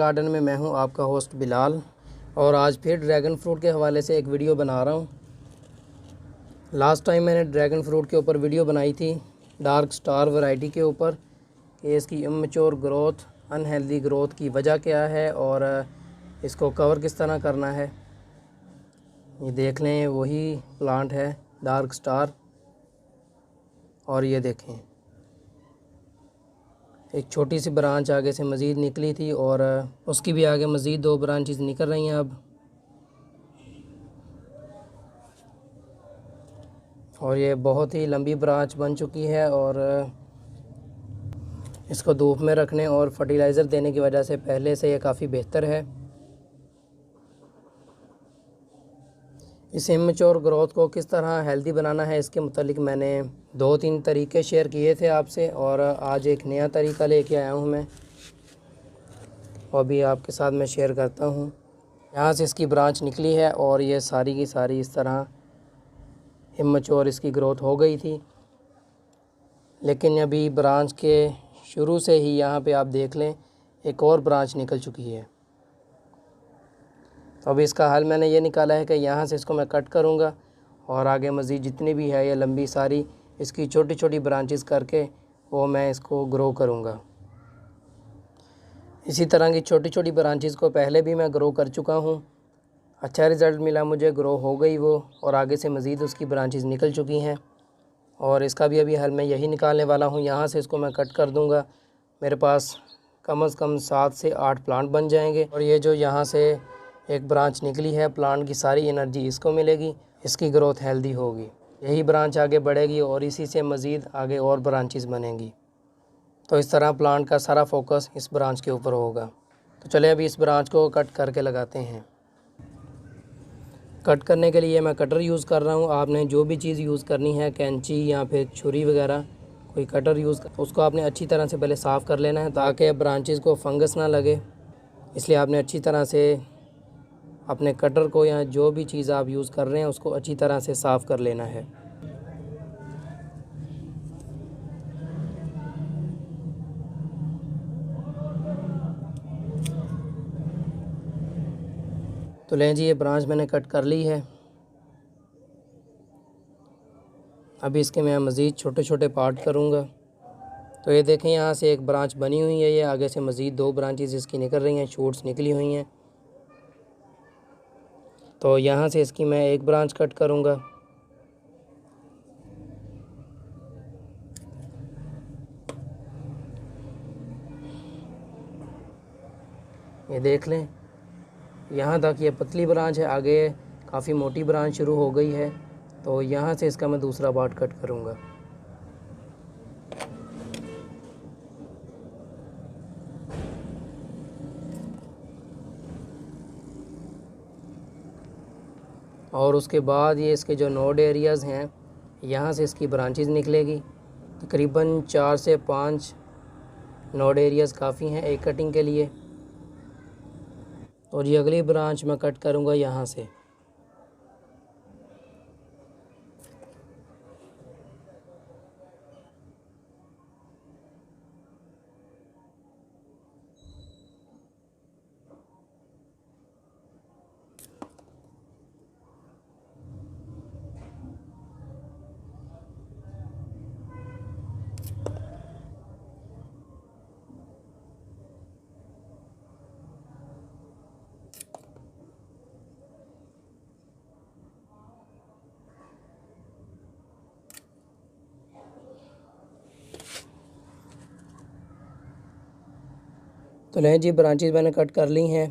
Garden में मैं हूं आपका होस्ट बिलाल, और आज फिर ड्रैगन फ्रूट के हवाले से एक वीडियो बना रहा हूं। लास्ट टाइम मैंने ड्रैगन फ्रूट के ऊपर वीडियो बनाई थी डार्क स्टार वैरायटी के ऊपर कि इसकी इमैच्योर ग्रोथ, अनहेल्दी ग्रोथ की वजह क्या है और इसको कवर किस तरह करना है। ये देख लें, वही प्लांट है डार्क स्टार। और ये देखें, एक छोटी सी ब्रांच आगे से मज़ीद निकली थी और उसकी भी आगे मज़ीद 2 ब्रांचेस निकल रही हैं अब। और ये बहुत ही लंबी ब्रांच बन चुकी है और इसको धूप में रखने और फर्टिलाइज़र देने की वजह से पहले से ये काफ़ी बेहतर है। इस इमैच्योर ग्रोथ को किस तरह हेल्दी बनाना है, इसके मुतालिक मैंने 2-3 तरीके शेयर किए थे आपसे, और आज एक नया तरीका लेके आया हूँ मैं, और भी आपके साथ मैं शेयर करता हूँ। यहाँ से इसकी ब्रांच निकली है और ये सारी की सारी इस तरह इमैच्योर इसकी ग्रोथ हो गई थी, लेकिन अभी ब्रांच के शुरू से ही यहाँ पे आप देख लें एक और ब्रांच निकल चुकी है। तो अभी इसका हल मैंने ये निकाला है कि यहाँ से इसको मैं कट करूँगा और आगे मज़ीद जितनी भी है ये लंबी सारी इसकी छोटी छोटी ब्रांचेस करके वो मैं इसको ग्रो करूँगा। इसी तरह की छोटी छोटी ब्रांचेस को पहले भी मैं ग्रो कर चुका हूँ, अच्छा रिज़ल्ट मिला मुझे, ग्रो हो गई वो, और आगे से मज़ीद उसकी ब्रांचेस निकल चुकी हैं। और इसका भी अभी हल मैं यही निकालने वाला हूँ। यहाँ से इसको मैं कट कर दूँगा, मेरे पास कम से कम 7 से 8 प्लांट बन जाएंगे। और ये जो यहाँ से एक ब्रांच निकली है, प्लांट की सारी एनर्जी इसको मिलेगी, इसकी ग्रोथ हेल्दी होगी, यही ब्रांच आगे बढ़ेगी और इसी से मज़ीद आगे और ब्रांचेस बनेंगी। तो इस तरह प्लांट का सारा फोकस इस ब्रांच के ऊपर होगा। तो चलिए अभी इस ब्रांच को कट करके लगाते हैं। कट करने के लिए मैं कटर यूज़ कर रहा हूँ। आपने जो भी चीज़ यूज़ करनी है, कैंची या फिर छुरी वगैरह, कोई कटर यूज़ कर, उसको आपने अच्छी तरह से पहले साफ़ कर लेना है ताकि ब्रांचेस को फंगस ना लगे। इसलिए आपने अच्छी तरह से अपने कटर को या जो भी चीज़ आप यूज़ कर रहे हैं उसको अच्छी तरह से साफ़ कर लेना है। तो लें जी, ये ब्रांच मैंने कट कर ली है। अभी इसके मैं मज़ीद छोटे छोटे पार्ट करूँगा। तो ये देखें, यहाँ से एक ब्रांच बनी हुई है, ये आगे से मज़ीद 2 ब्रांचेस इसकी निकल रही हैं, शूट्स निकली हुई हैं। तो यहाँ से इसकी मैं एक ब्रांच कट करूँगा। ये देख लें, यहाँ तक ये पतली ब्रांच है, आगे काफ़ी मोटी ब्रांच शुरू हो गई है। तो यहाँ से इसका मैं दूसरा पार्ट कट करूँगा। और उसके बाद ये इसके जो नोड एरियाज़ हैं, यहाँ से इसकी ब्रांचेस निकलेगी। तकरीबन 4 से 5 नोड एरियाज़ काफ़ी हैं एक कटिंग के लिए। और ये अगली ब्रांच मैं कट करूँगा यहाँ से। तो लें जी, ब्रांचेस मैंने कट कर ली हैं।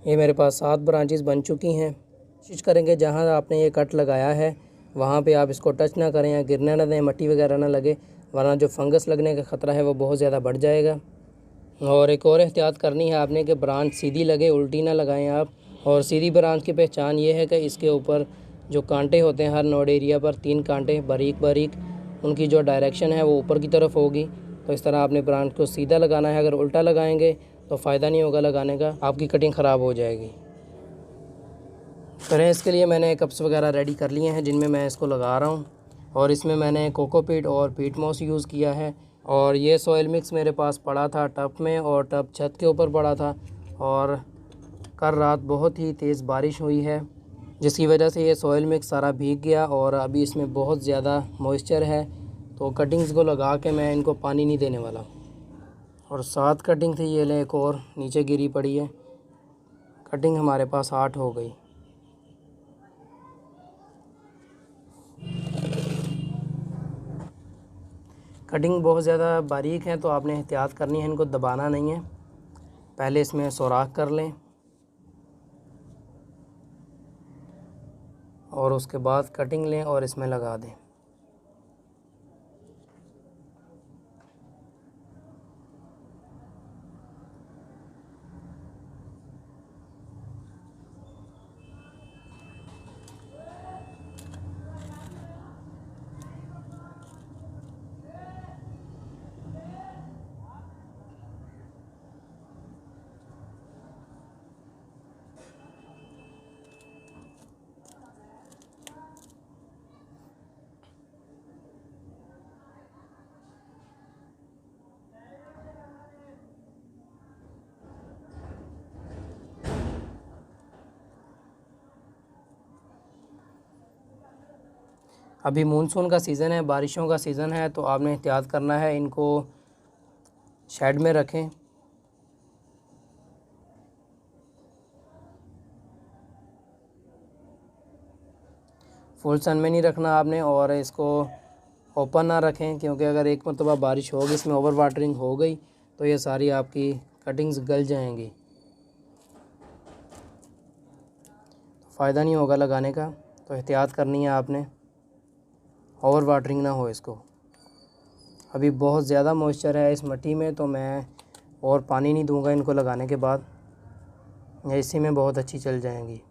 ये मेरे पास 7 ब्रांचेस बन चुकी हैं। कोशिश करेंगे जहाँ आपने ये कट लगाया है वहाँ पे आप इसको टच ना करें या गिरने ना दें, मट्टी वगैरह ना लगे, वरना जो फंगस लगने का ख़तरा है वो बहुत ज़्यादा बढ़ जाएगा। और एक और एहतियात करनी है आपने कि ब्रांच सीधी लगे, उल्टी ना लगाएं आप। और सीधी ब्रांच की पहचान ये है कि इसके ऊपर जो कांटे होते हैं, हर नोड एरिया पर 3 कांटे बारीक बारीक, उनकी जो डायरेक्शन है वो ऊपर की तरफ होगी। तो इस तरह आपने ब्रांच को सीधा लगाना है। अगर उल्टा लगाएंगे तो फ़ायदा नहीं होगा लगाने का, आपकी कटिंग ख़राब हो जाएगी। करें, इसके लिए मैंने कप्स वगैरह रेडी कर लिए हैं जिनमें मैं इसको लगा रहा हूँ। और इसमें मैंने कोकोपीट और पीट मॉस यूज़ किया है। और ये सॉइल मिक्स मेरे पास पड़ा था टब में, और टब छत के ऊपर पड़ा था, और कल रात बहुत ही तेज़ बारिश हुई है जिसकी वजह से ये सॉइल मिक्स सारा भीग गया और अभी इसमें बहुत ज़्यादा मॉइस्चर है। तो कटिंग्स को लगा के मैं इनको पानी नहीं देने वाला। और 7 कटिंग थी, ये ले एक और नीचे गिरी पड़ी है। कटिंग हमारे पास 8 हो गई। कटिंग बहुत ज़्यादा बारीक है तो आपने एहतियात करनी है, इनको दबाना नहीं है। पहले इसमें सुराख कर लें और उसके बाद कटिंग लें और इसमें लगा दें। अभी मानसून का सीज़न है, बारिशों का सीज़न है, तो आपने एहतियात करना है, इनको शेड में रखें। फुल सन में नहीं रखना आपने, और इसको ओपन ना रखें, क्योंकि अगर एक मरतबा बारिश होगी, इसमें ओवर वाटरिंग हो गई तो ये सारी आपकी कटिंग्स गल जाएंगी, फ़ायदा नहीं होगा लगाने का। तो एहतियात करनी है आपने, ओवर वाटरिंग ना हो इसको। अभी बहुत ज़्यादा मॉइस्चर है इस मिट्टी में, तो मैं और पानी नहीं दूंगा इनको लगाने के बाद, ये इसी में बहुत अच्छी चल जाएंगी।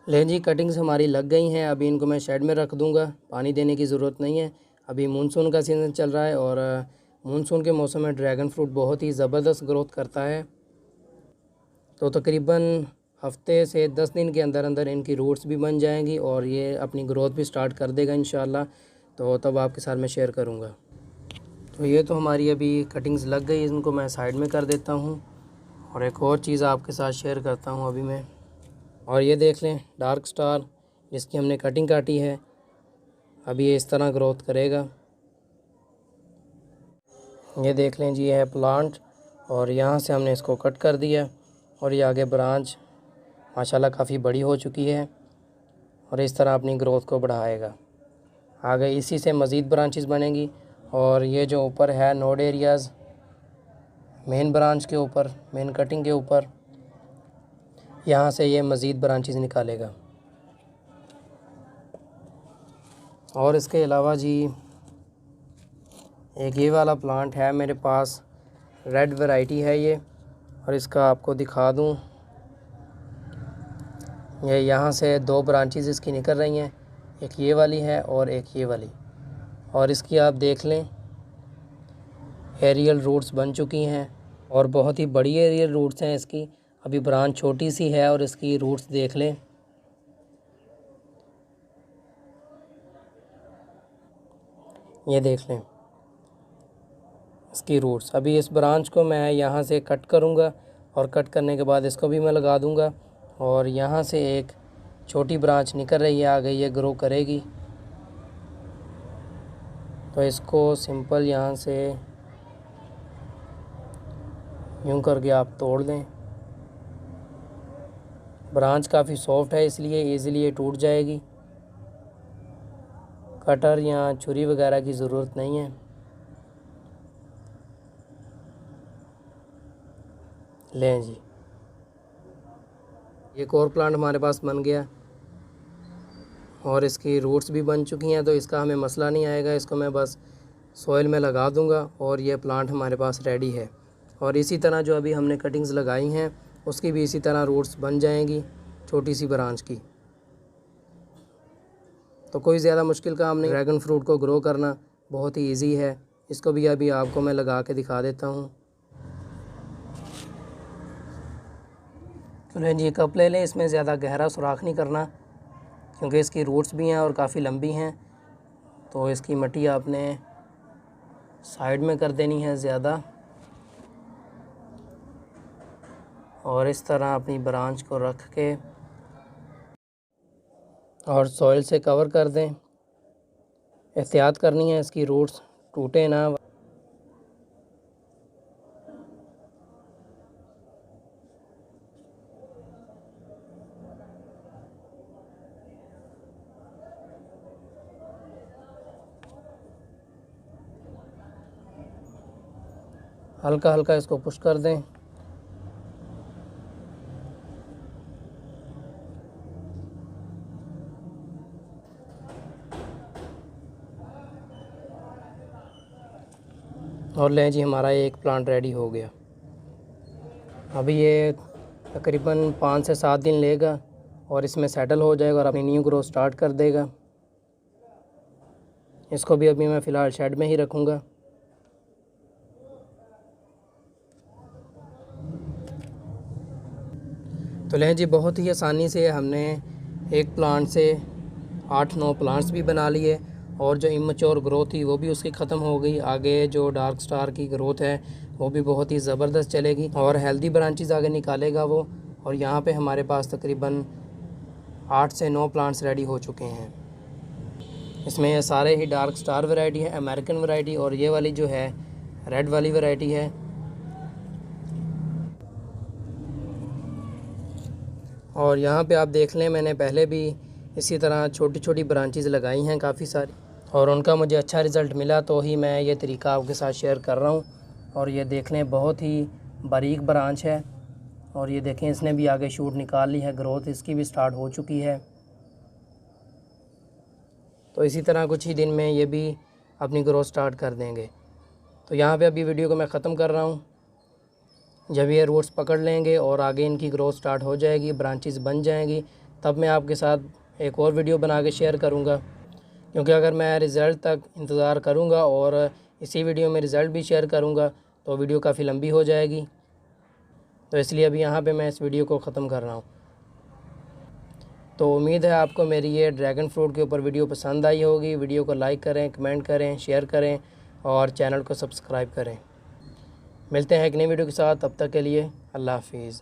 लें जी, कटिंग्स हमारी लग गई हैं। अभी इनको मैं शेड में रख दूंगा, पानी देने की ज़रूरत नहीं है। अभी मानसून का सीज़न चल रहा है और मानसून के मौसम में ड्रैगन फ्रूट बहुत ही ज़बरदस्त ग्रोथ करता है। तो तकरीबन हफ्ते से 10 दिन के अंदर अंदर इनकी रूट्स भी बन जाएंगी और ये अपनी ग्रोथ भी स्टार्ट कर देगा इंशाल्लाह। तो तब आपके साथ मैं शेयर करूँगा। तो ये तो हमारी अभी कटिंग्स लग गई, इनको मैं साइड में कर देता हूँ। और एक और चीज़ आपके साथ शेयर करता हूँ अभी मैं। और ये देख लें डार्क स्टार, जिसकी हमने कटिंग काटी है, अभी ये इस तरह ग्रोथ करेगा। ये देख लें जी, ये है प्लांट, और यहाँ से हमने इसको कट कर दिया और ये आगे ब्रांच माशाल्लाह काफ़ी बड़ी हो चुकी है और इस तरह अपनी ग्रोथ को बढ़ाएगा। आगे इसी से मज़ीद ब्रांचेस बनेंगी। और ये जो ऊपर है नोड एरियाज़, मेन ब्रांच के ऊपर, मेन कटिंग के ऊपर, यहाँ से ये मज़ीद ब्रांचेस निकालेगा। और इसके अलावा जी एक ये वाला प्लांट है मेरे पास, रेड वैरायटी है ये, और इसका आपको दिखा दूँ, ये यहाँ से 2 ब्रांचेस इसकी निकल रही हैं, एक ये वाली है और एक ये वाली। और इसकी आप देख लें एरियल रूट्स बन चुकी हैं और बहुत ही बड़ी एरियल रूट्स हैं इसकी। अभी ब्रांच छोटी सी है और इसकी रूट्स देख लें, ये देख लें इसकी रूट्स। अभी इस ब्रांच को मैं यहाँ से कट करूँगा और कट करने के बाद इसको भी मैं लगा दूँगा। और यहाँ से एक छोटी ब्रांच निकल रही है आगे, ये ग्रो करेगी। तो इसको सिंपल यहाँ से यूँ करके आप तोड़ दें। ब्रांच काफ़ी सॉफ्ट है इसलिए ईज़िली ये टूट जाएगी, कटर या छुरी वगैरह की ज़रूरत नहीं है। लें जी, एक और प्लांट हमारे पास बन गया और इसकी रूट्स भी बन चुकी हैं, तो इसका हमें मसला नहीं आएगा। इसको मैं बस सॉइल में लगा दूंगा और ये प्लांट हमारे पास रेडी है। और इसी तरह जो अभी हमने कटिंग्स लगाई हैं उसकी भी इसी तरह रूट्स बन जाएंगी छोटी सी ब्रांच की। तो कोई ज़्यादा मुश्किल काम नहीं, ड्रैगन फ्रूट को ग्रो करना बहुत ही ईजी है। इसको भी अभी आपको मैं लगा के दिखा देता हूँ। चलो जी, कप ले लें। इसमें ज़्यादा गहरा सुराख नहीं करना क्योंकि इसकी रूट्स भी हैं और काफ़ी लंबी हैं, तो इसकी मिट्टी आपने साइड में कर देनी है ज़्यादा। और इस तरह अपनी ब्रांच को रख के और सॉइल से कवर कर दें। एहतियात करनी है इसकी रूट्स टूटे ना। हल्का हल्का इसको पुश कर दें। और लें जी, हमारा एक प्लांट रेडी हो गया। अभी ये तकरीबन 5 से 7 दिन लेगा और इसमें सेटल हो जाएगा और अपनी न्यू ग्रोथ स्टार्ट कर देगा। इसको भी अभी मैं फ़िलहाल शेड में ही रखूँगा। तो लें जी, बहुत ही आसानी से हमने एक प्लांट से 8-9 प्लांट्स भी बना लिए और जो इमेच्योर ग्रोथ थी वो भी उसकी ख़त्म हो गई। आगे जो डार्क स्टार की ग्रोथ है वो भी बहुत ही ज़बरदस्त चलेगी और हेल्दी ब्रांचेस आगे निकालेगा वो। और यहाँ पे हमारे पास तकरीबन 8 से 9 प्लांट्स रेडी हो चुके हैं। इसमें ये सारे ही डार्क स्टार वैरायटी है, अमेरिकन वैरायटी, और ये वाली जो है रेड वाली वैरायटी है। और यहाँ पे आप देख लें, मैंने पहले भी इसी तरह छोटी छोटी ब्रांचेस लगाई हैं काफ़ी सारी और उनका मुझे अच्छा रिज़ल्ट मिला, तो ही मैं ये तरीका आपके साथ शेयर कर रहा हूँ। और ये देख लें, बहुत ही बारीक ब्रांच है और ये देखें इसने भी आगे शूट निकाल ली है, ग्रोथ इसकी भी स्टार्ट हो चुकी है। तो इसी तरह कुछ ही दिन में ये भी अपनी ग्रोथ स्टार्ट कर देंगे। तो यहाँ पे अभी वीडियो को मैं ख़त्म कर रहा हूँ। जब ये रूट्स पकड़ लेंगे और आगे इनकी ग्रोथ स्टार्ट हो जाएगी, ब्रांचेस बन जाएंगी, तब मैं आपके साथ एक और वीडियो बना के शेयर करूँगा। क्योंकि अगर मैं रिज़ल्ट तक इंतज़ार करूँगा और इसी वीडियो में रिज़ल्ट भी शेयर करूँगा तो वीडियो काफ़ी लंबी हो जाएगी। तो इसलिए अभी यहाँ पे मैं इस वीडियो को ख़त्म कर रहा हूँ। तो उम्मीद है आपको मेरी ये ड्रैगन फ्रूट के ऊपर वीडियो पसंद आई होगी। वीडियो को लाइक करें, कमेंट करें, शेयर करें और चैनल को सब्सक्राइब करें। मिलते हैं एक नई वीडियो के साथ, तब तक के लिए अल्लाह हाफिज़।